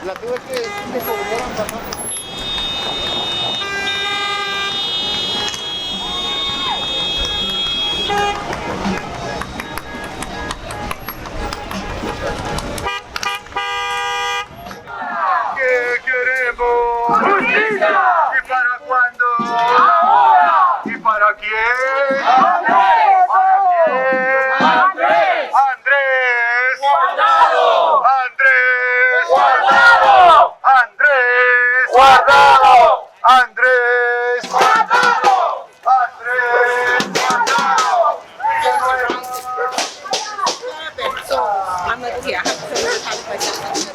La tuve que decir que se volvieran a pasar. ¿Qué queremos? ¡Justicia! ¿Y para cuándo? ¡Ahora! ¿Y para quién? ¡Andrés! ¿Para quién? ¡Andrés! ¡Andrés! ¡Guardado! ¡Andrés! ¡Guardado! ¡Andrés! ¡Guardado! ¡Andrés! ¡Guardado! ¡Andrés! ¡Guardado! I'm like, okay, I have to learn how to play something.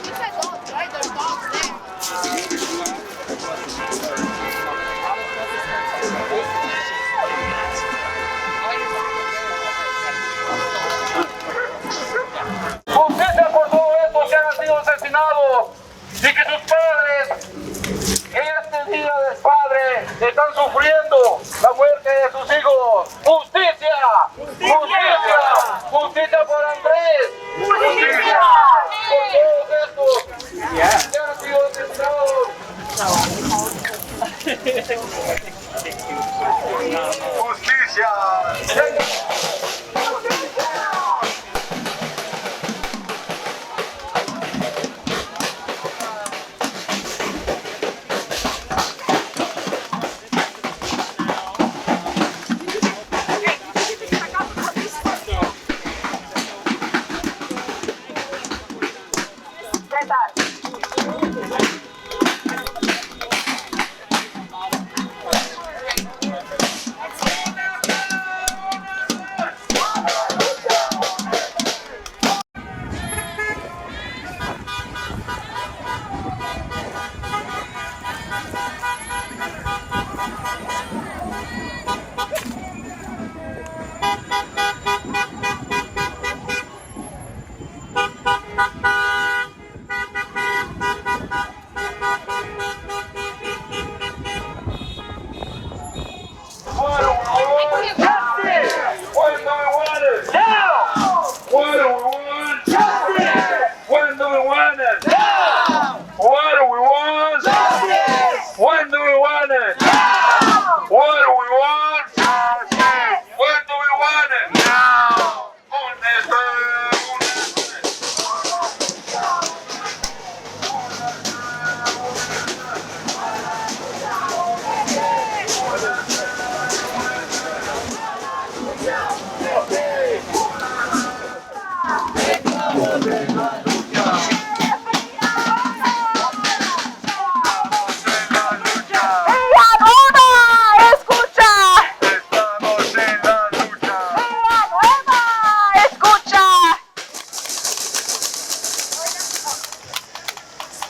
You said dogs, right? There's dogs there. Justicia por todos estos que han sido asesinados y que sus padres en este día del padre están sufriendo la muerte de sus hijos. ¡Justicia! ¡Justicia! ¡Justicia por Andrés! ¡Justicia! Por todos estos que han sido asesinados. ¡Justicia!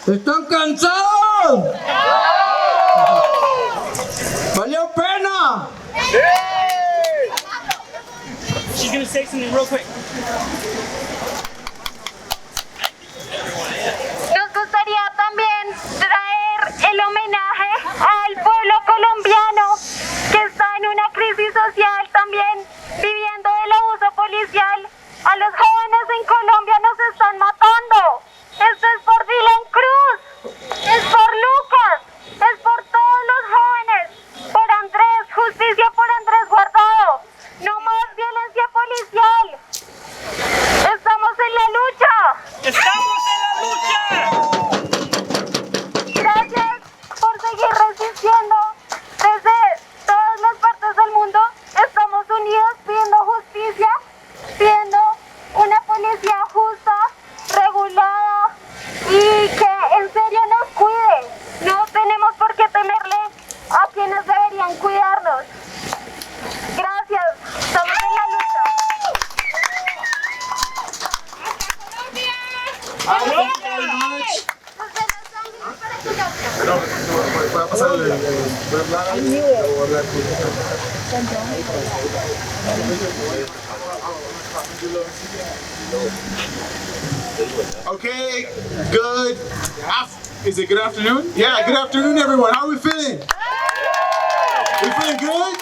¿Están cansados? ¿Valió pena? She's gonna say something real quick. Nos gustaría también traer el homenaje al pueblo colombiano que está en una crisis social también, viviendo el abuso policial. A los jóvenes en Colombia nos están matando. Esto es por Dylan Cruz, es por Lucas, es por todos los jóvenes, por Andrés, justicia por Andrés Guardado. No más violencia policial. Estamos en la lucha. ¡Estamos en la lucha! Gracias por seguir resistiendo. Desde todas las partes del mundo estamos unidos pidiendo justicia, pidiendo una policía justa, regulada y que en serio nos cuide. No tenemos por qué temerle a quienes deberían cuidarnos. Gracias. Estamos en la lucha. Voy a pasar el Okay, good. Is it good afternoon? Yeah, good afternoon, everyone. How are we feeling? We feeling good?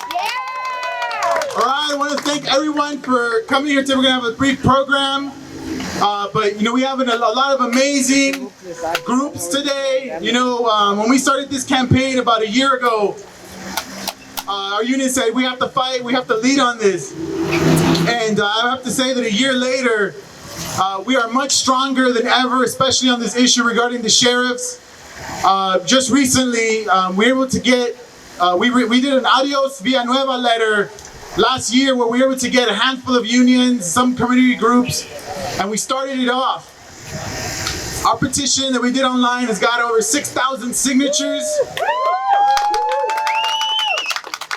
Outside, I want to thank everyone for coming here today. We're going to have a brief program. But, you know, we have a lot of amazing groups today. You know, when we started this campaign about a year ago, our union said we have to fight, we have to lead on this. And I have to say that a year later, we are much stronger than ever, especially on this issue regarding the sheriffs. Just recently, we were able to get, we did an Adios Villanueva letter last year where we were able to get a handful of unions, some community groups, and we started it off. Our petition that we did online has got over 6,000 signatures.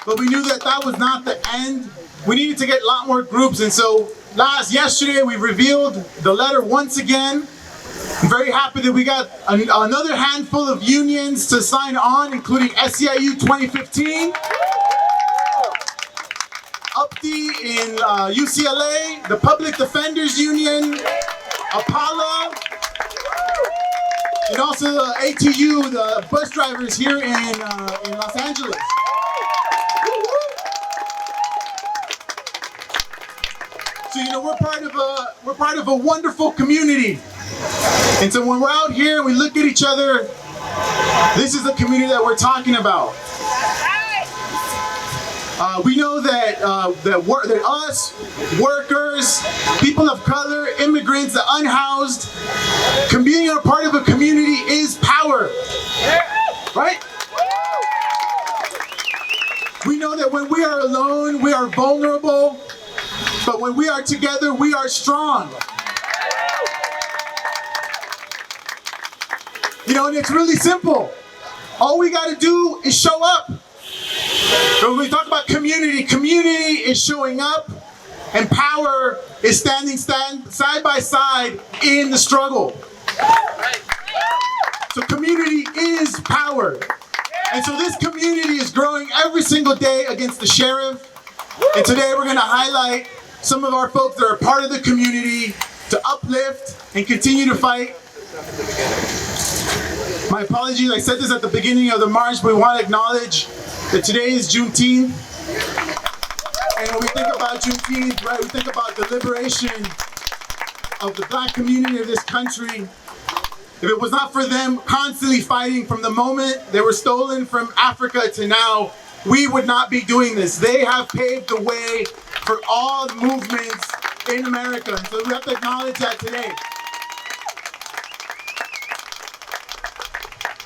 But we knew that that was not the end. We needed to get a lot more groups, and so yesterday we revealed the letter once again. I'm very happy that we got another handful of unions to sign on, including SEIU 2015, UPTI in UCLA, the Public Defenders Union, Apollo, and also the ATU, the bus drivers here in Los Angeles. So, you know, we're part of a wonderful community. And so when we're out here and we look at each other, this is the community that we're talking about. We know that that us, workers, people of color, immigrants, the unhoused, being a part of a community is power, right? We know that when we are alone, we are vulnerable, but when we are together, we are strong. You know, and it's really simple. All we got to do is show up. So when we talk about community, community is showing up, and power is standing side by side in the struggle. So community is power. And so this community is growing every single day against the sheriff. And today we're going to highlight some of our folks that are part of the community to uplift and continue to fight. My apologies, I said this at the beginning of the march, but we want to acknowledge that today is Juneteenth. And when we think about Juneteenth, right, we think about the liberation of the black community of this country. If it was not for them constantly fighting from the moment they were stolen from Africa to now, we would not be doing this. They have paved the way for all movements in America. And so we have to acknowledge that today.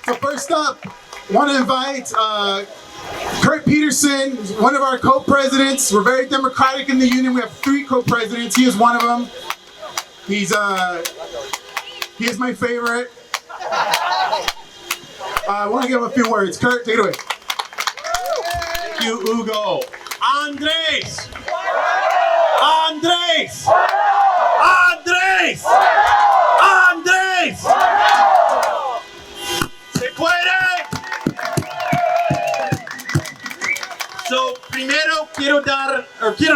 So first up, I want to invite Kurt Peterson, who's one of our co-presidents. We're very democratic in the union. We have 3 co-presidents. He is one of them. He is my favorite. I want to give him a few words. Kurt, take it away. Thank you, Hugo. Andres! Andres! Andres! Andres! ¿Se puede? So, primero quiero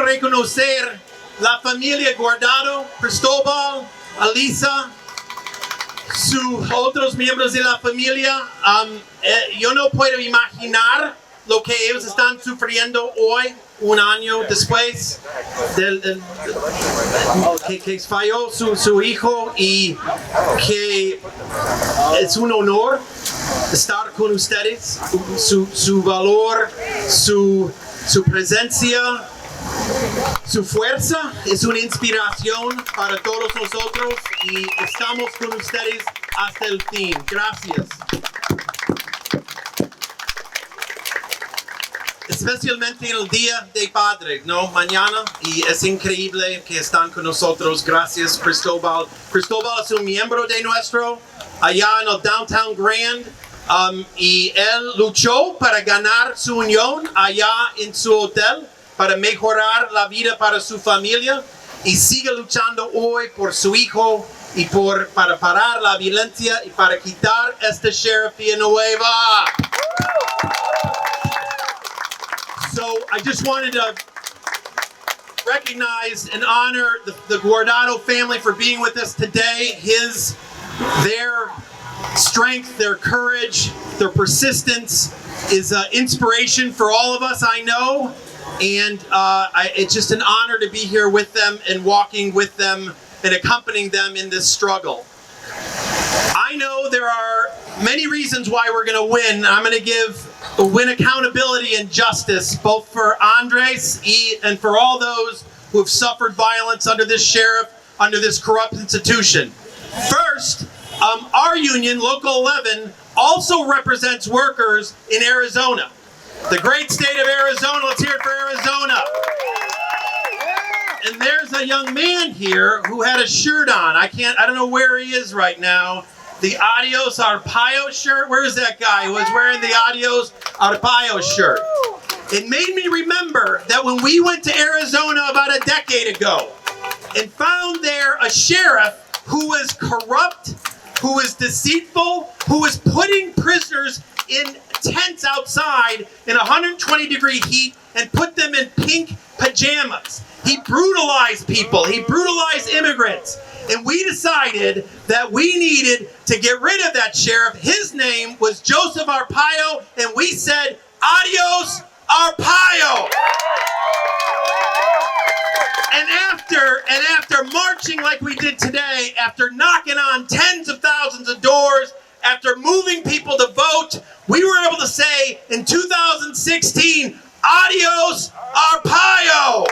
reconocer la familia Guardado, Cristóbal, Alisa, sus otros miembros de la familia. Yo no puedo imaginar lo que ellos están sufriendo hoy, un año después que falló su hijo, y que es un honor estar con ustedes. Su valor, su presencia, su fuerza es una inspiración para todos nosotros, y estamos con ustedes hasta el fin. Gracias. Especialmente en el Día de Padre, ¿no? Mañana, y es increíble que están con nosotros. Gracias, Cristóbal. Cristóbal es un miembro de nuestro allá en el Downtown Grand, y él luchó para ganar su unión allá en su hotel, para mejorar la vida para su familia, y sigue luchando hoy por su hijo y para parar la violencia y para quitar este Sheriff Villanueva. So I just wanted to recognize and honor the Guardado family for being with us today. Their strength, their courage, their persistence is inspiration for all of us, I know. And it's just an honor to be here with them and walking with them and accompanying them in this struggle. I know there are many reasons why we're going to win. I'm going to win accountability and justice, both for Andres and for all those who have suffered violence under this sheriff, under this corrupt institution. First, our union, Local 11, also represents workers in Arizona. The great state of Arizona. Let's hear it for Arizona. And there's a young man here who had a shirt on. I don't know where he is right now. The Adios Arpaio shirt. Where's that guy who was wearing the Adios Arpaio shirt? It made me remember that when we went to Arizona about a decade ago and found there a sheriff who was corrupt, who was deceitful, who was putting prisoners in tents outside in 120-degree heat and put them in pink pajamas. He brutalized people. He brutalized immigrants. And we decided that we needed to get rid of that sheriff. His name was Joseph Arpaio, and we said, adios, Arpaio. And after marching like we did today, after knocking on tens of thousands of doors, after moving people to vote, we were able to say in 2016, adios, Arpaio.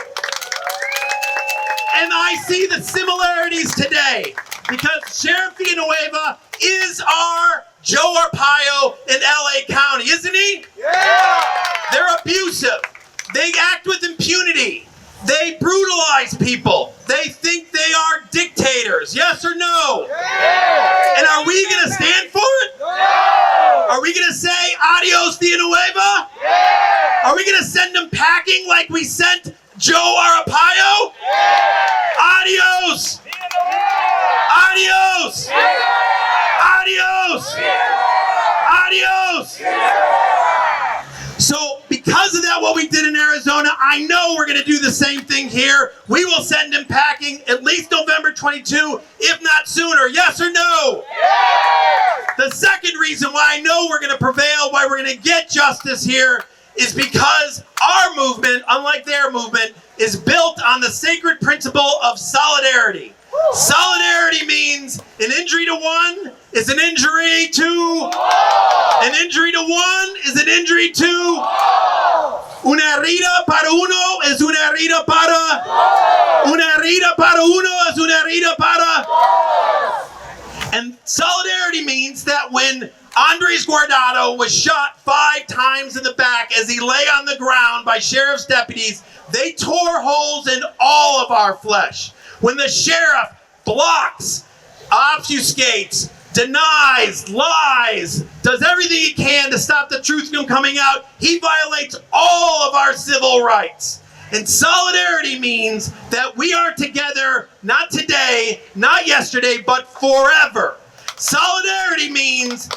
And I see the similarities today because Sheriff Villanueva is our Joe Arpaio in LA County, isn't he? Yeah! They're abusive. They act with impunity. They brutalize people. They think they are dictators. Yes or no? Yeah! And are we going to stand for it? Yeah! Are we going to say adios Villanueva? Yeah! Are we going to send them packing like we sent Joe Arpaio? Yeah! Adios! Yeah! Adios! Yeah! Adios! Yeah! Adios! Yeah! So because of that, what we did in Arizona, I know we're going to do the same thing here. We will send him packing at least November 22, if not sooner. Yes or no? Yes! The second reason why I know we're going to prevail, why we're going to get justice here, is because our movement, unlike their movement, is built on the sacred principle of solidarity. Solidarity means an injury to one is an injury to an injury to one is an injury to una herida para uno es una herida para una herida para uno es una herida para. And solidarity means that when Andres Guardado was shot 5 times in the back as he lay on the ground by sheriff's deputies, they tore holes in all of our flesh. When the sheriff blocks, obfuscates, denies, lies, does everything he can to stop the truth from coming out, he violates all of our civil rights. And solidarity means that we are together, not today, not yesterday, but forever. Solidarity means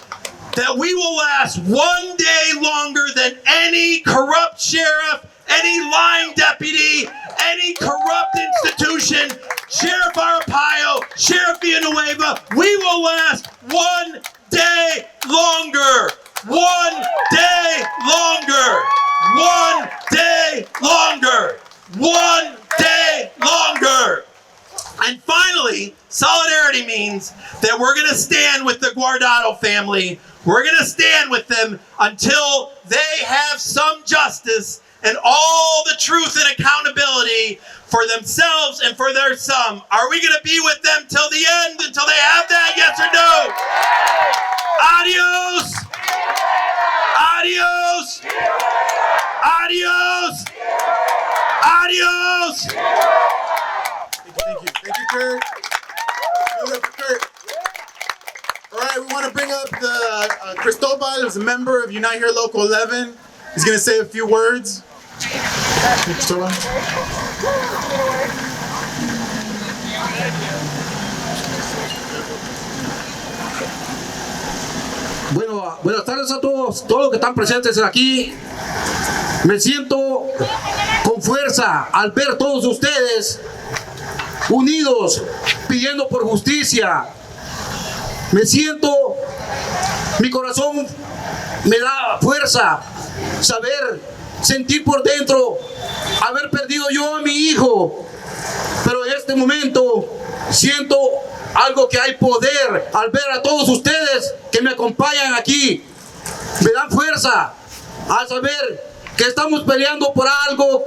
that we will last one day longer than any corrupt sheriff, any lying deputy, any corrupt institution, Sheriff Arpaio, Sheriff Villanueva. We will last one day longer. One day longer. One day longer. One day longer. And finally, solidarity means that we're going to stand with the Guardado family. We're going to stand with them until they have some justice and all the truth and accountability for themselves and for their son. Are we going to be with them till the end, until they have that? Yes or no? Adios! Adios! Adios! Adios! Thank you. Thank you, Kurt. Give it up for Kurt. All right, we want to bring up the Cristobal, who's a member of Unite Here Local 11. He's going to say a few words. Cristobal. Bueno, buenas tardes a todos los que están presentes aquí. Me siento con fuerza al ver todos ustedes unidos pidiendo por justicia. Me siento, mi corazón me da fuerza saber sentir por dentro haber perdido yo a mi hijo, pero en este momento siento algo que hay poder al ver a todos ustedes que me acompañan aquí. Me dan fuerza al saber que estamos peleando por algo,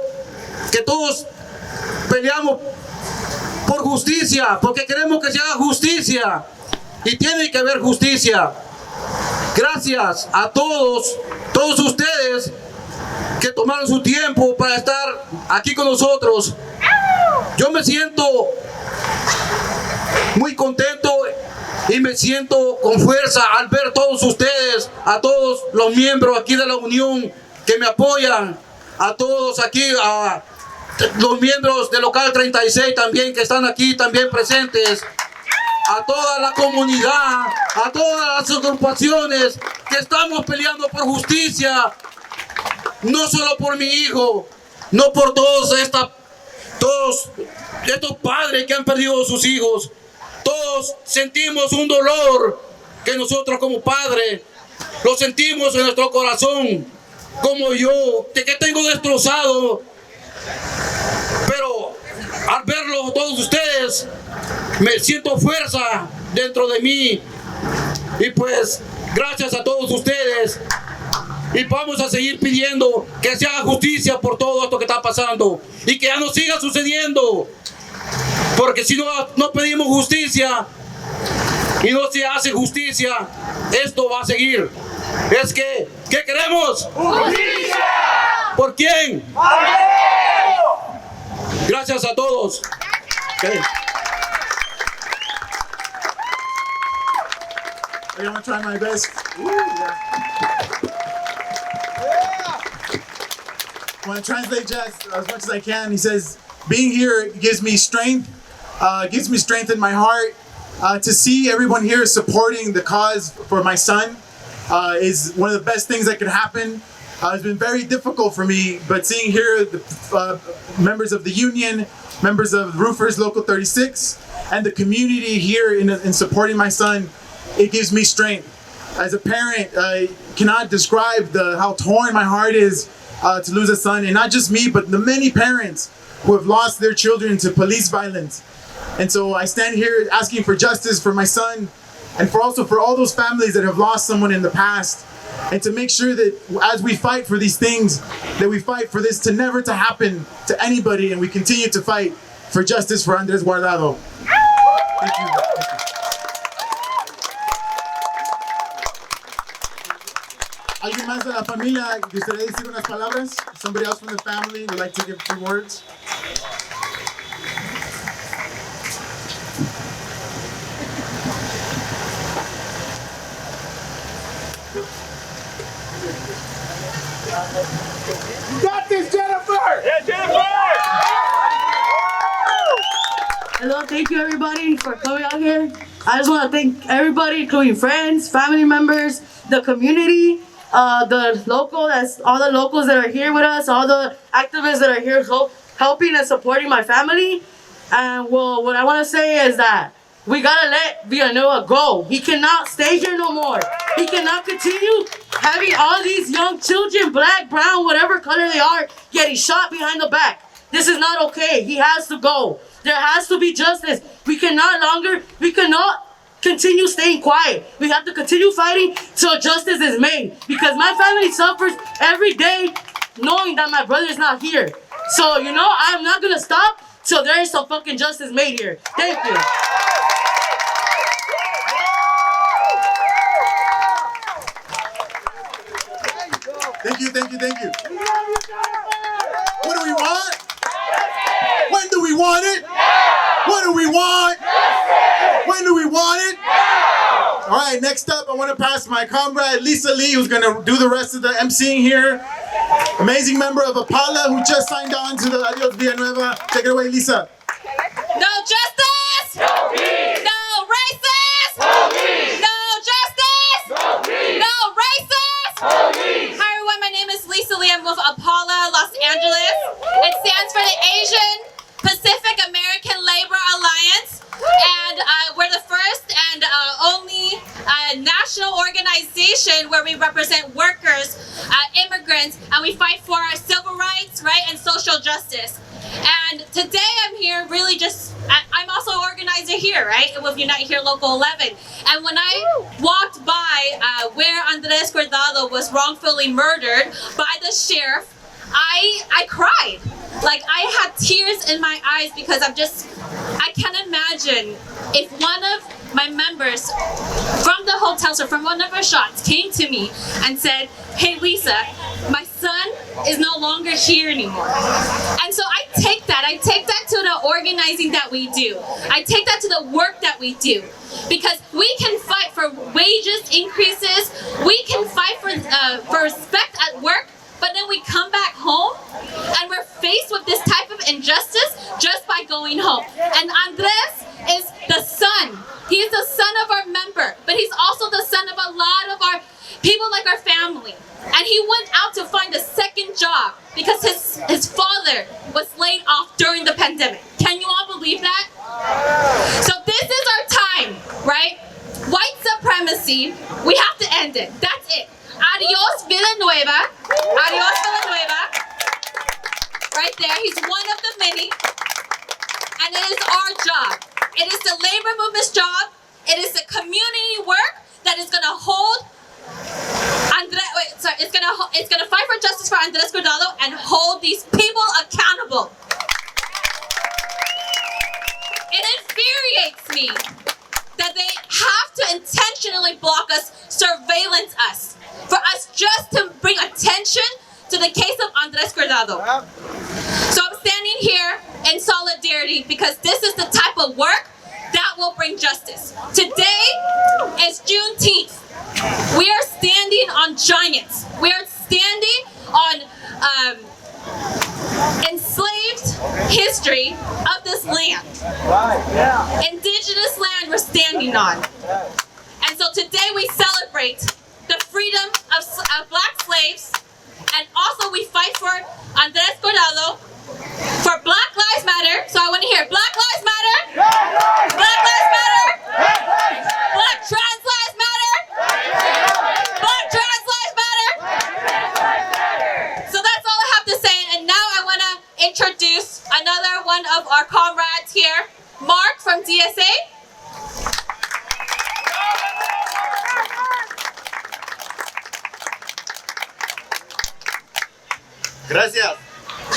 que todos peleamos por justicia, porque queremos que se haga justicia y tiene que haber justicia. Gracias a todos ustedes que tomaron su tiempo para estar aquí con nosotros. Yo me siento muy contento y me siento con fuerza al ver todos ustedes, a todos los miembros aquí de la Unión que me apoyan, a todos aquí, a los miembros del local 36 también que están aquí también presentes, a toda la comunidad, a todas las agrupaciones que estamos peleando por justicia, no solo por mi hijo, no por todos estos padres que han perdido a sus hijos. Todos sentimos un dolor que nosotros como padres lo sentimos en nuestro corazón, como yo, que tengo destrozado. Pero al verlo todos ustedes, me siento fuerza dentro de mí. Y pues, gracias a todos ustedes. Y vamos a seguir pidiendo que se haga justicia por todo esto que está pasando. Y que ya no siga sucediendo. Porque si no pedimos justicia y no se hace justicia, esto va a seguir. Es que, ¿qué queremos? ¡Justicia! ¿Por quién? ¡Por Dios! Gracias a todos. Okay. I'm gonna try my best. I want to translate just as much as I can. He says, being here gives me strength in my heart. To see everyone here supporting the cause for my son is one of the best things that could happen. It's been very difficult for me, but seeing here the members of the union, members of Roofers Local 36, and the community here in supporting my son, it gives me strength. As a parent, I cannot describe how torn my heart is to lose a son, and not just me, but the many parents who have lost their children to police violence. And so I stand here asking for justice for my son, and for all those families that have lost someone in the past, and to make sure that as we fight for these things, that we fight for this to never to happen to anybody, and we continue to fight for justice for Andres Guardado. Thank you. ¿Alguien más de la familia gustaría decir unas palabras? Somebody else from the family would like to give a few words? You got this, Jennifer! Yeah, Jennifer! Hello, thank you everybody for coming out here. I just want to thank everybody, including friends, family members, the community, all the locals that are here with us, all the activists that are here helping and supporting my family. And well, what I want to say is that we gotta let Villanueva go. He cannot stay here no more. He cannot continue having all these young children, black, brown, whatever color they are, getting shot behind the back. This is not okay. He has to go. There has to be justice. We cannot continue staying quiet. We have to continue fighting till justice is made. Because my family suffers every day knowing that my brother is not here. So, I'm not gonna stop till there is some fucking justice made here. Thank you. Thank you. What do we want? When do we want it? What do we want? When do we want it? All right, next up, I want to pass my comrade Lisa Lee, who's going to do the rest of the emceeing here. Amazing member of Apala, who just signed on to the Adios Villanueva. Take it away, Lisa. No justice! No peace! No racist! No peace! No justice! No peace! No racist! No peace! Hi everyone, my name is Lisa Lee. I'm with Apala, Los Angeles. It stands for the Asian Pacific American Labor Alliance. And we're the first and only national organization where we represent workers, immigrants, immigrants, and we fight for our civil rights, right, and social justice. And today I'm here really I'm also an organizer here, right, with Unite Here Local 11. And when I walked by where Andres Guardado was wrongfully murdered by the sheriff, I cried. Like, I had tears in my eyes because I can't imagine if one of my members from the hotels or from one of our shops came to me and said, "Hey Lisa, my son is no longer here anymore." And so I take that to the organizing that we do. I take that to the work that we do. Because we can fight for wages increases, we can fight for respect at work, but then we come back home and we're faced with this type of injustice just by going home. And Andres is the son. He is the son of our member, but he's also the son of a lot of our people, like our family. And he went out to find a second job because his father was laid off during the pandemic. Can you all believe that? So this is our time, right? White supremacy, we have to end it. That's it. Adios Villanueva. Adios Villanueva. Right there, he's one of the many. And it is our job. It is the labor movement's job. It is the community work that is gonna hold it's gonna fight for justice for Andres Guardado and hold these people accountable. It infuriates me that they have to intentionally block us, surveillance us, for us just to bring attention to the case of Andres Guardado. So I'm standing here in solidarity because this is the type of work that will bring justice. Today is Juneteenth. We are standing on giants. We are standing on enslaved history of this land. Indigenous land we're standing on. And so today we celebrate the freedom of black slaves, and also we fight for Andres Guardado, for Black Lives Matter. So I want to hear Black Lives Matter, Black Lives Matter, Black Trans Lives Matter, Black Trans Lives Matter. So that's all I have to say. And now I want to introduce another one of our comrades here, Mark from DSA. Gracias.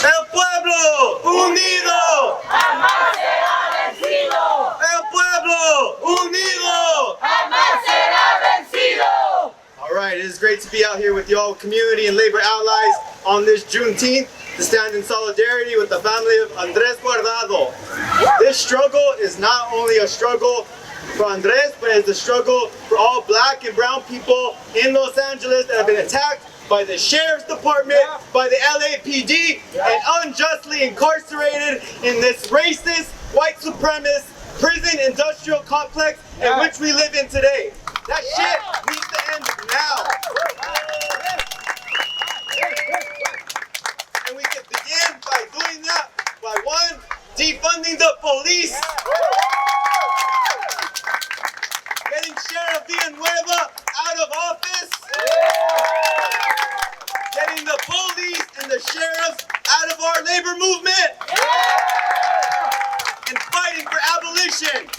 El pueblo unido jamás será vencido. El pueblo unido jamás será vencido. All right, it is great to be out here with y'all, community and labor allies, on this Juneteenth to stand in solidarity with the family of Andres Guardado. This struggle is not only a struggle for Andres, but it's a struggle for all black and brown people in Los Angeles that have been attacked by the Sheriff's Department, by the LAPD, and unjustly incarcerated in this racist, white supremacist prison industrial complex in which we live in today. That shit needs to end now. And we can begin by doing that by one, defunding the police, getting Sheriff Villanueva out of office, getting the police and the sheriffs out of our labor movement, and fighting for abolition.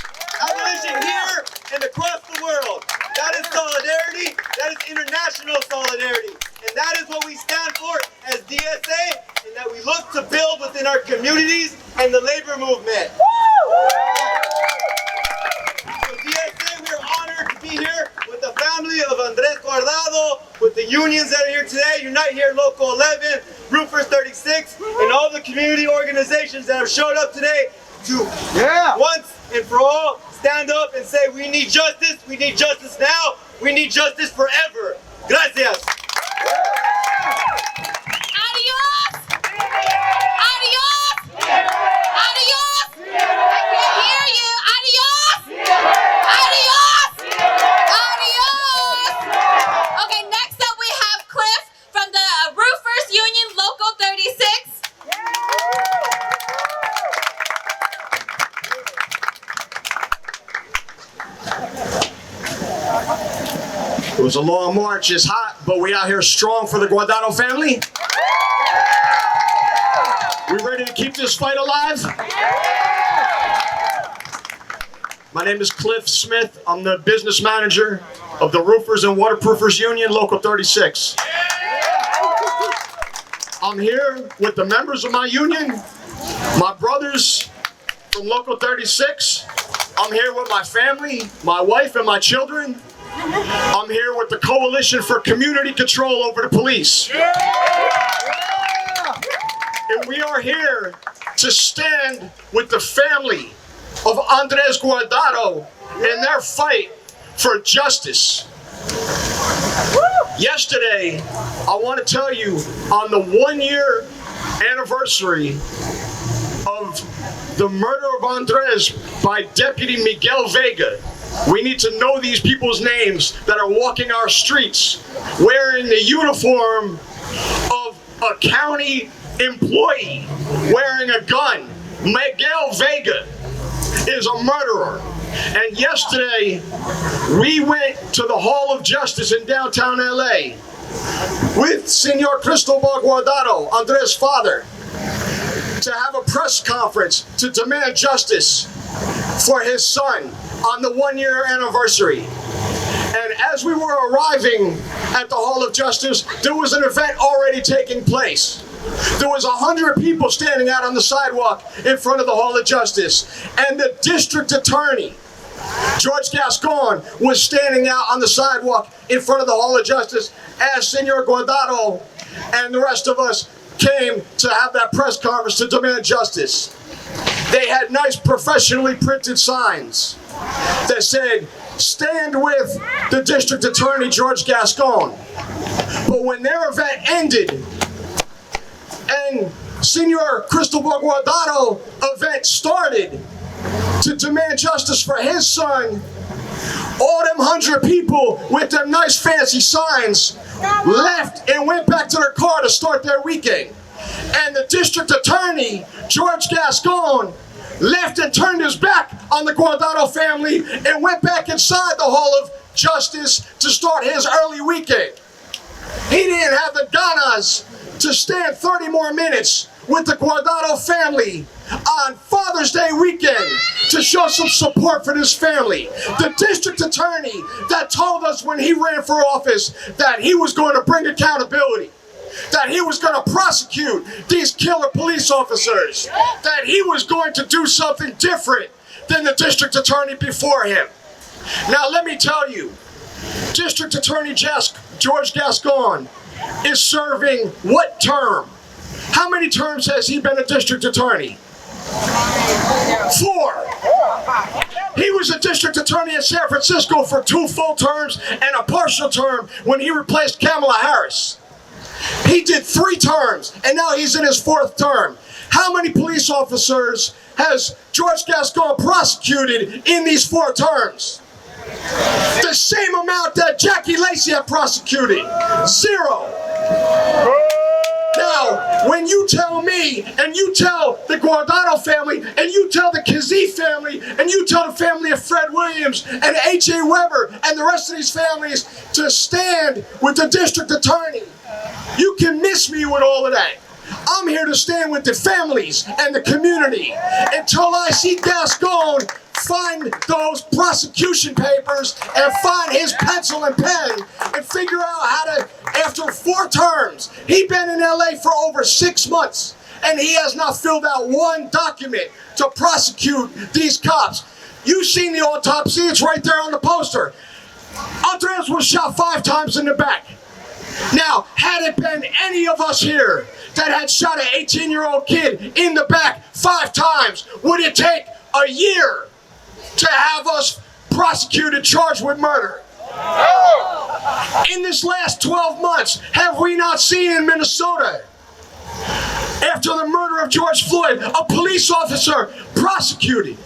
Abolition here and across the world. That is solidarity. That is international solidarity. And that is what we stand for as DSA, and that we look to build within our communities and the labor movement. So DSA, we are honored to be here with the family of Andres Guardado, with the unions that are here today, Unite Here Local 11, Roofers 36, and all the community organizations that have showed up today to once and for all stand up and say, we need justice now, we need justice forever. Gracias. Adios! Adios! Adios! I can't hear you! Adios! Adios! Adios! Okay, next up we have Cliff from the Roofers Union Local 36. was a long march, it's hot, but we out here strong for the Guardado family. We ready to keep this fight alive? My name is Cliff Smith. I'm the business manager of the Roofers and Waterproofers Union, Local 36. I'm here with the members of my union, my brothers from Local 36. I'm here with my family, my wife and my children. I'm here with the Coalition for Community Control over the Police. And we are here to stand with the family of Andres Guardado in their fight for justice. Yesterday, I want to tell you, on the 1-year anniversary of the murder of Andres by Deputy Miguel Vega, we need to know these people's names that are walking our streets wearing the uniform of a county employee wearing a gun. Miguel Vega is a murderer. And yesterday, we went to the Hall of Justice in downtown LA with Senor Cristobal Guardado, Andres' father, to have a press conference to demand justice for his son on the 1-year anniversary. And as we were arriving at the Hall of Justice, there was an event already taking place. There was 100 people standing out on the sidewalk in front of the Hall of Justice. And the district attorney, George Gascon, was standing out on the sidewalk in front of the Hall of Justice as Senor Guardado and the rest of us came to have that press conference to demand justice. They had nice professionally printed signs that said, "Stand with the district attorney, George Gascon." But when their event ended and Senor Cristobal Guardado event started to demand justice for his son, all them 100 people with them nice fancy signs left and went back to their car to start their weekend. And the district attorney, George Gascon, left and turned his back on the Guardado family and went back inside the Hall of Justice to start his early weekend. He didn't have the ganas to stand 30 more minutes with the Guardado family on Father's Day weekend to show some support for this family. The district attorney that told us when he ran for office that he was going to bring accountability, that he was going to prosecute these killer police officers, that he was going to do something different than the district attorney before him. Now let me tell you, District Attorney George Gascon is serving what term? How many terms has he been a district attorney? 4. He was a district attorney in San Francisco for 2 full terms and a partial term when he replaced Kamala Harris. He did 3 terms, and now he's in his 4th term. How many police officers has George Gascon prosecuted in these 4 terms? The same amount that Jackie Lacey had prosecuted. 0. Now, when you tell me, and you tell the Guardado family, and you tell the Kazee family, and you tell the family of Fred Williams, and H.A. Weber, and the rest of these families to stand with the district attorney, you can miss me with all of that. I'm here to stand with the families and the community until I see Gascon find those prosecution papers and find his pencil and pen and figure out how to, after 4 terms, he's been in LA for over 6 months and he has not filled out 1 document to prosecute these cops. You've seen the autopsy, it's right there on the poster. Andres was shot 5 times in the back. Now, had it been any of us here that had shot an 18-year-old kid in the back 5 times, would it take a year to have us prosecuted, charged with murder? In this last 12 months, have we not seen in Minnesota, after the murder of George Floyd, a police officer prosecuted,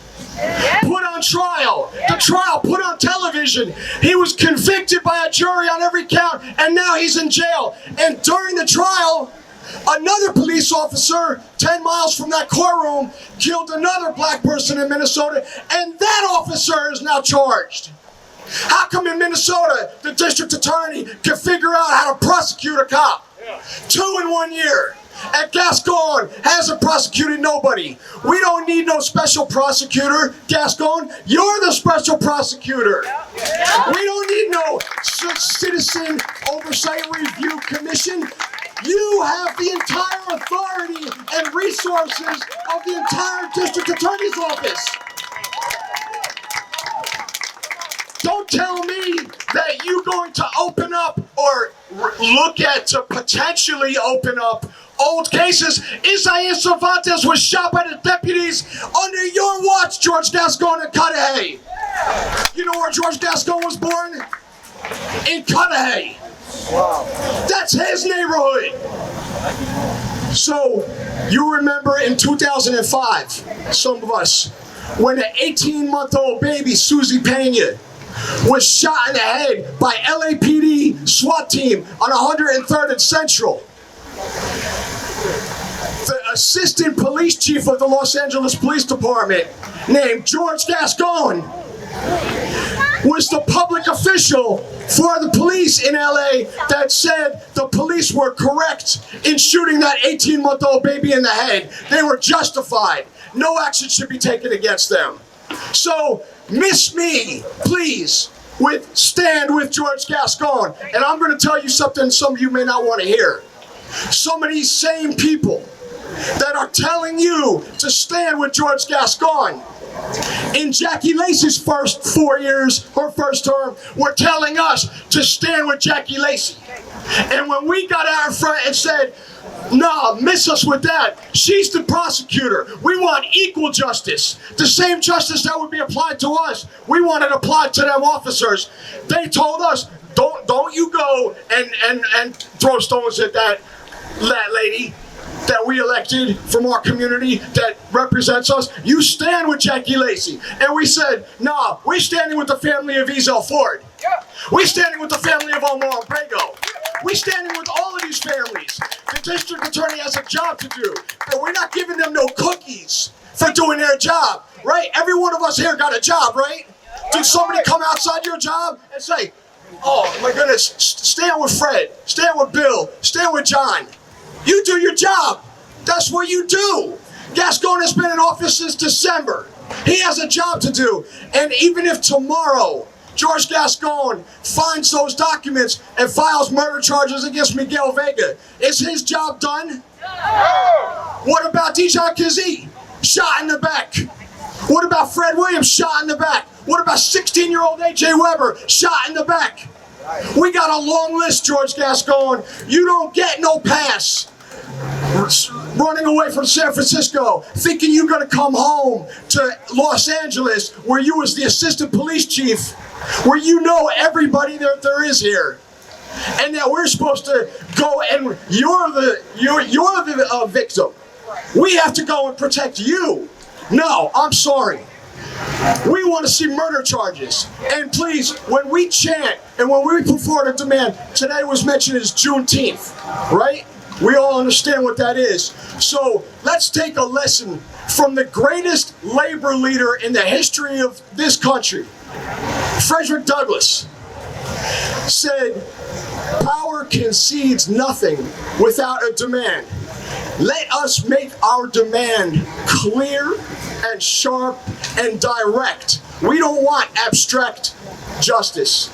put on trial, the trial put on television, he was convicted by a jury on every count, and now he's in jail. And during the trial, another police officer 10 miles from that courtroom killed another black person in Minnesota, and that officer is now charged. How come in Minnesota, the district attorney can figure out how to prosecute a cop? 2 in 1 year. And Gascon hasn't prosecuted nobody. We don't need no special prosecutor, Gascon. You're the special prosecutor. We don't need no citizen oversight review commission. You have the entire authority and resources of the entire district attorney's office. Don't tell me that you're going to open up or look at to potentially open up old cases. Isaiah Cervantes was shot by the deputies under your watch, George Gascon in Cudahy. You know where George Gascon was born? In Cudahy. That's his neighborhood. So, you remember in 2005, some of us, when an 18-month-old baby, Susie Pena, was shot in the head by LAPD SWAT team on 103rd and Central. The assistant police chief of the Los Angeles Police Department, named George Gascon, was the public official for the police in LA that said the police were correct in shooting that 18-month-old baby in the head. They were justified. No action should be taken against them. So, miss me, please, stand with George Gascon. And I'm going to tell you something some of you may not want to hear. Some of these same people that are telling you to stand with George Gascon, in Jackie Lacey's first 4 years, her first term, were telling us to stand with Jackie Lacey. And when we got out in front and said, nah, miss us with that, she's the prosecutor. We want equal justice. The same justice that would be applied to us, we want it applied to them officers. They told us, don't you go and throw stones at that lady that we elected from our community that represents us. You stand with Jackie Lacey. And we said, nah, we're standing with the family of Ezel Ford. We're standing with the family of Omar Prego. We're standing with all of these families. The district attorney has a job to do, but we're not giving them no cookies for doing their job, right? Every one of us here got a job, right? Did somebody come outside your job and say, oh my goodness, stand with Fred, stand with Bill, stand with John? You do your job. That's what you do. Gascon has been in office since December. He has a job to do. And even if tomorrow George Gascon finds those documents and files murder charges against Miguel Vega, is his job done? No. What about Dijon Kizzy? Shot in the back. What about Fred Williams? Shot in the back. What about 16-year-old A.J. Weber? Shot in the back. We got a long list, George Gascon. You don't get no pass. Running away from San Francisco, thinking you're gonna come home to Los Angeles, where you was the assistant police chief, where you know everybody that there is here, and that we're supposed to go and you're the victim. We have to go and protect you. No, I'm sorry. We want to see murder charges. And please, when we chant and when we put forward a demand, today was mentioned as Juneteenth, right? We all understand what that is. So let's take a lesson from the greatest labor leader in the history of this country. Frederick Douglass said, power concedes nothing without a demand. Let us make our demand clear and sharp and direct. We don't want abstract justice,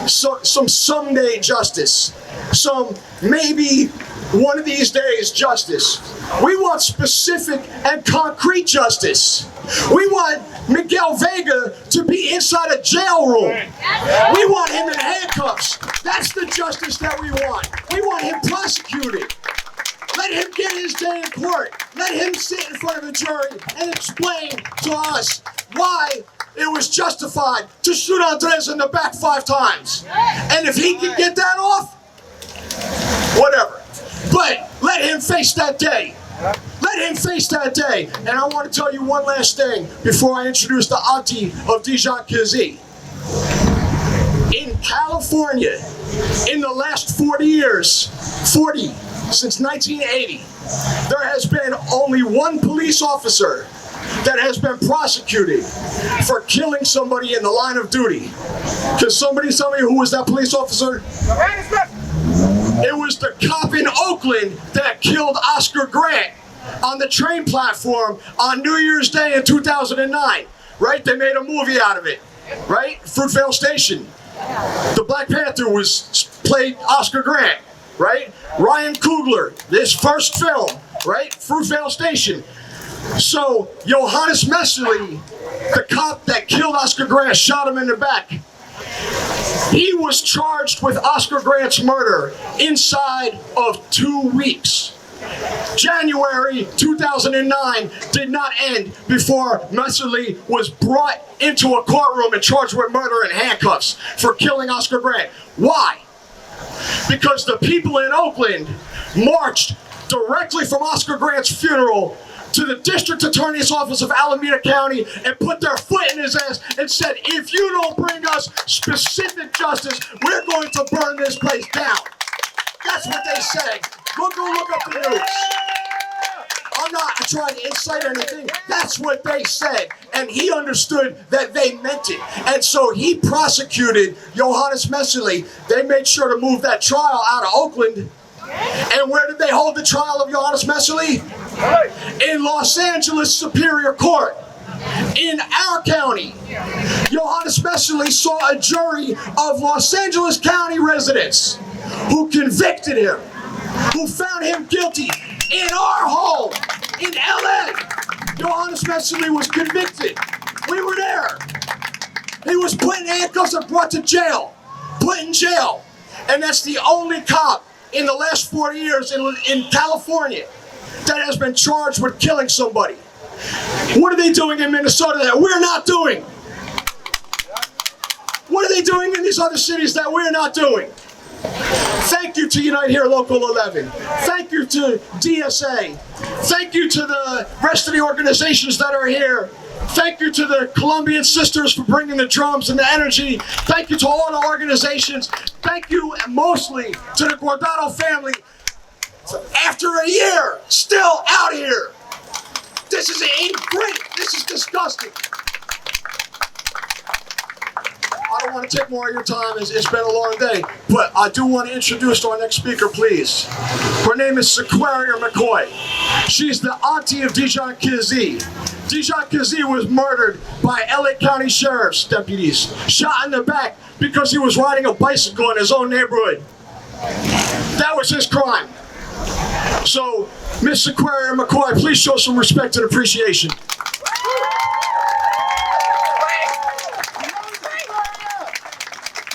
some someday justice, some maybe one of these days justice. We want specific and concrete justice. We want Miguel Vega to be inside a jail room. We want him in handcuffs. That's the justice that we want. We want him prosecuted. Let him get his day in court. Let him sit in front of a jury and explain to us why it was justified to shoot Andres in the back 5 times. And if he can get that off, whatever. But let him face that day. Let him face that day. And I want to tell you one last thing before I introduce the auntie of Dijon Kizzy. In California, in the last 40 years, since 1980, there has been only one police officer that has been prosecuted for killing somebody in the line of duty. Can somebody tell me who was that police officer? It was the cop in Oakland that killed Oscar Grant on the train platform on New Year's Day in 2009, right? They made a movie out of it, right? Fruitvale Station. The Black Panther played Oscar Grant, right? Ryan Coogler, his first film, right? Fruitvale Station. So Johannes Messerly, the cop that killed Oscar Grant, shot him in the back. He was charged with Oscar Grant's murder inside of 2 weeks. January 2009 did not end before Messerly was brought into a courtroom and charged with murder in handcuffs for killing Oscar Grant. Why? Because the people in Oakland marched directly from Oscar Grant's funeral to the district attorney's office of Alameda County and put their foot in his ass and said, if you don't bring us specific justice, we're going to burn this place down. That's what they said. Go look up the news. I'm not trying to incite anything. That's what they said. And he understood that they meant it. And so he prosecuted Johannes Messerly. They made sure to move that trial out of Oakland. And where did they hold the trial of Johannes Messerly? In Los Angeles Superior Court. In our county. Johannes Messerly saw a jury of Los Angeles County residents who convicted him, who found him guilty in our home in LA. Johannes Messerly was convicted. We were there. He was put in handcuffs and brought to jail. Put in jail. And that's the only cop in the last 40 years in California that has been charged with killing somebody. What are they doing in Minnesota that we're not doing? What are they doing in these other cities that we're not doing? Thank you to Unite Here Local 11. Thank you to DSA. Thank you to the rest of the organizations that are here. Thank you to the Colombian sisters for bringing the drums and the energy. Thank you to all the organizations. Thank you mostly to the Guardado family. After a year, still out here. This is great. This is disgusting. I don't want to take more of your time. It's been a long day. But I do want to introduce our next speaker, please. Her name is Sequoia McCoy. She's the auntie of Dijon Kizee. Dijon Kizee was murdered by LA County Sheriff's deputies, shot in the back because he was riding a bicycle in his own neighborhood. That was his crime. So, Miss Sequoia McCoy, please show some respect and appreciation.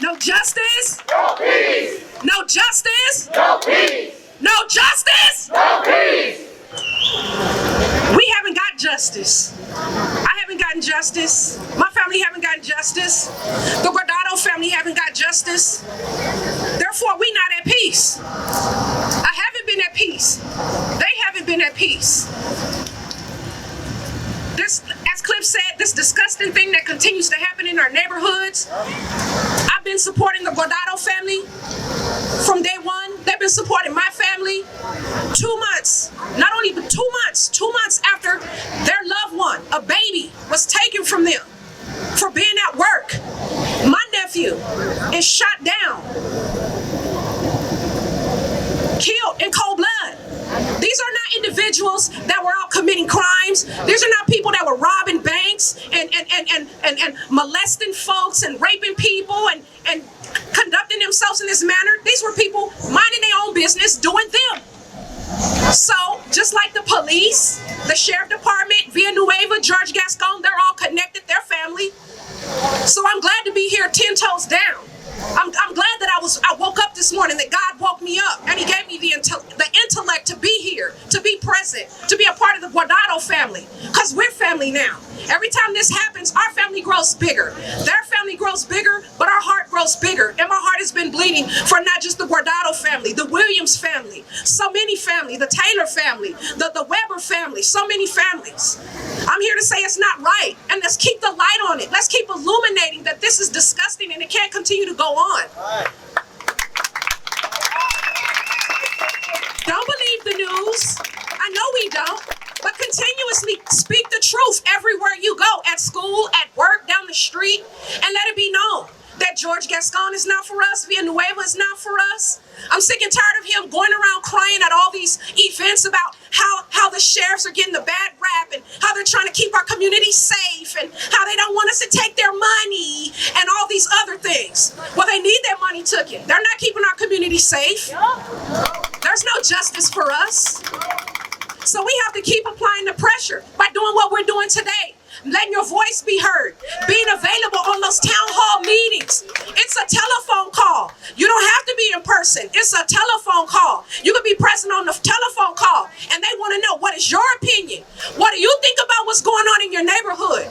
No justice? No peace! No justice? No peace! No justice? No peace! We haven't got justice. I haven't gotten justice. My family haven't gotten justice. The Guardado family haven't got justice. Therefore, we not at peace. I haven't been at peace. They haven't been at peace. This, as Cliff said, this disgusting thing that continues to happen in our neighborhoods. I've been supporting the Guardado family from day one. They've been supporting my family 2 months, not only but 2 months, 2 months after their loved one, a baby, was taken from them for being at work. My nephew is shot down, killed in cold blood. These are not individuals that were out committing crimes. These are not people that were robbing banks and molesting folks and raping people and conducting themselves in this manner. These were people minding their own business, doing them. So, just like the police, the Sheriff Department, Villanueva, George Gascon, they're all connected, they're family. So I'm glad to be here 10 toes down. I'm glad that I woke up this morning, that God woke me up and he gave me the intellect to be here, to be present, to be a part of the Guardado family, because we're family now. Every time this happens, our family grows bigger. Their family grows bigger, but our heart grows bigger. And my heart has been bleeding for not just the Guardado family, the Williams family, so many family, the Taylor family, the Weber family, so many families. I'm here to say it's not right, and let's keep the light on it. Let's keep illuminating that this is disgusting and it can't continue to go on. Don't believe the news. I know we don't. But continuously speak the truth everywhere you go, at school, at work, down the street, and let it be known that George Gascon is not for us, Villanueva is not for us. I'm sick and tired of him going around crying at all these events about how the sheriffs are getting the bad rap and how they're trying to keep our community safe and how they don't want us to take their money and all these other things. Well, they need their money taken. They're not keeping our community safe. There's no justice for us. So we have to keep applying the pressure by doing what we're doing today. Letting your voice be heard, being available on those town hall meetings. It's a telephone call. You don't have to be in person. It's a telephone call. You can be present on the telephone call, and they want to know, what is your opinion? What do you think about what's going on in your neighborhood?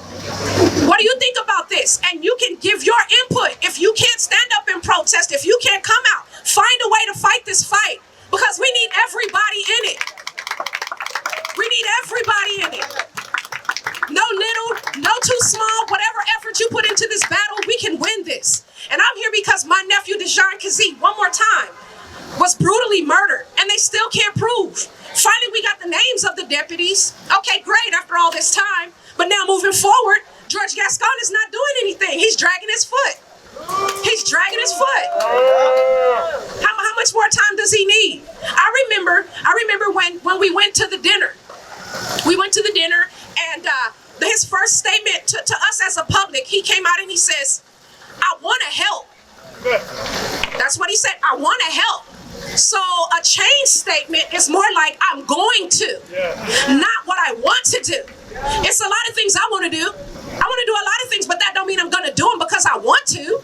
What do you think about this? And you can give your input. If you can't stand up and protest, if you can't come out, find a way to fight this fight, because we need everybody in it. We need everybody in it. No little, no too small, whatever effort you put into this battle, we can win this. And I'm here because my nephew, Dejan Kazee, one more time, was brutally murdered, and they still can't prove. Finally, we got the names of the deputies. Okay, great, after all this time. But now moving forward, George Gascon is not doing anything. He's dragging his foot. He's dragging his foot. How much more time does he need? I remember when we went to the dinner. We went to the dinner, and his first statement to us as a public, he came out and he says, I want to help. That's what he said, I want to help. So a change statement is more like, I'm going to, not what I want to do. It's a lot of things I want to do. I want to do a lot of things, but that don't mean I'm going to do them because I want to.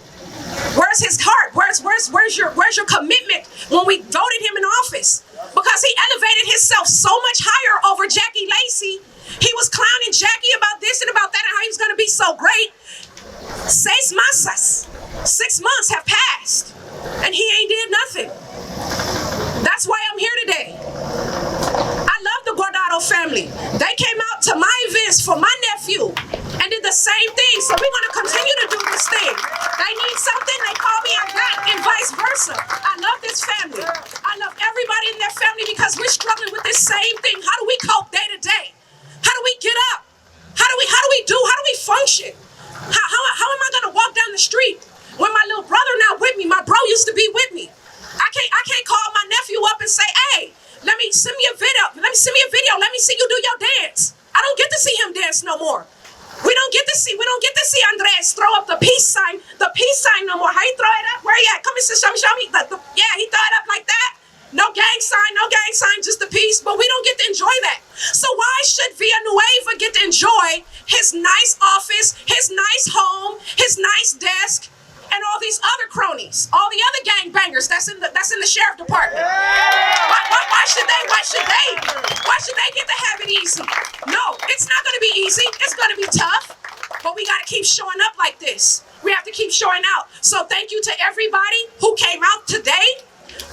Where's his heart? Where's your commitment when we voted him in office? Because he elevated himself so much higher over Jackie Lacey. He was clowning Jackie about this and about that and how he was going to be so great. 6 months have passed and he ain't did nothing. That's why I'm here today. I love the Guardado family. They came out to my events for my nephew and did the same thing. So we're going to continue to do this thing. They need something, they call me, I got, and vice versa. I love this family. I love everybody in their family because we're struggling with this same thing. How do we cope day to day? How do we get up? How do we function? How am I going to walk down the street when my little brother not with me? My bro used to be with me. I can't call my nephew up and say, hey, send me a video. Let me see you do your dance. I don't get to see him dance no more. We don't get to see Andres throw up the peace sign no more. How he throw it up? Where he at? Come and show me. Yeah, he throw it up like that. No gang sign, just the peace. But we don't get to enjoy that. So why should Villanueva get to enjoy his nice office, his nice home, his nice desk, and all these other cronies, all the other gangbangers that's in the sheriff department? Why should they get to have it easy? No, it's not going to be easy. It's going to be tough. But we got to keep showing up like this. We have to keep showing out. So thank you to everybody who came out today.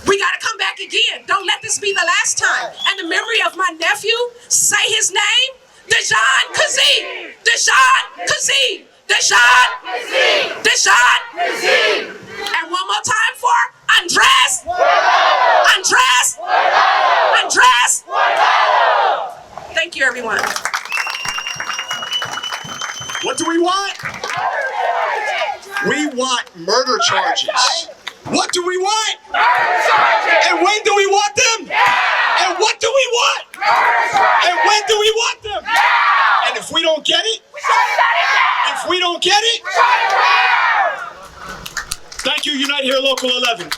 We got to come back again. Don't let this be the last time. And the memory of my nephew, say his name, Dejan Kazee. Dejan Kazee. Dejan Kazee. Dejan Kazee. And one more time for Andres. Andres. Andres. Thank you, everyone. What do we want? We want murder charges. What do we want? Murder charges! And when do we want them? Yeah! And what do we want? Murder charges! And when do we want them? Now! And if we don't get it? We shut it down! If we don't get it? Shut it down! Thank you, Unite Here Local 11.